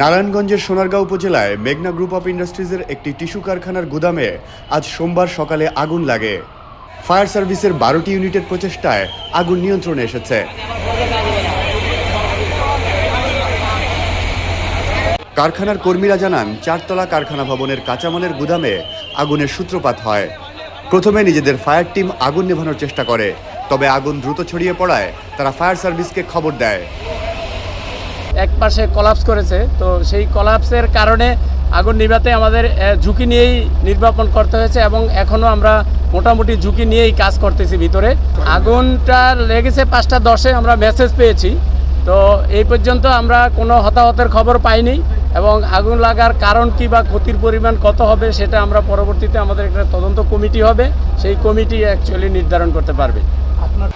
নারায়ণগঞ্জের সোনারগাঁও উপজেলায় মেঘনা গ্রুপ অফ ইন্ডাস্ট্রিজের একটি টিস্যু কারখানার গুদামে আজ সোমবার সকালে আগুন লাগে। ফায়ার সার্ভিসের 12টি ইউনিটের প্রচেষ্টায় আগুন নিয়ন্ত্রণে এসেছে। কারখানার কর্মীরা জানান, 4তলা কারখানা ভবনের কাঁচামালের গুদামে আগুনের সূত্রপাত হয়। প্রথমে নিজেদের ফায়ার টিম আগুন নেভানোর চেষ্টা করে, তবে আগুন দ্রুত ছড়িয়ে পড়ায় তারা ফায়ার সার্ভিসকে খবর দেয়। এক পাশে কলাপস করেছে, তো সেই কলাপসের কারণে আগুন নিভাতে আমাদের ঝুঁকি নিয়েই নির্বাপন করতে হয়েছে এবং এখনও আমরা মোটামুটি ঝুঁকি নিয়েই কাজ করতেছি। ভিতরে আগুনটা লেগেছে 5টা 10-এ আমরা মেসেজ পেয়েছি। তো এই পর্যন্ত আমরা কোনো হতাহতের খবর পাইনি এবং আগুন লাগার কারণ কি বা ক্ষতির পরিমাণ কত হবে সেটা আমরা পরবর্তীতে আমাদের একটা তদন্ত কমিটি হবে, সেই কমিটি অ্যাকচুয়ালি নির্ধারণ করতে পারবে। আপনার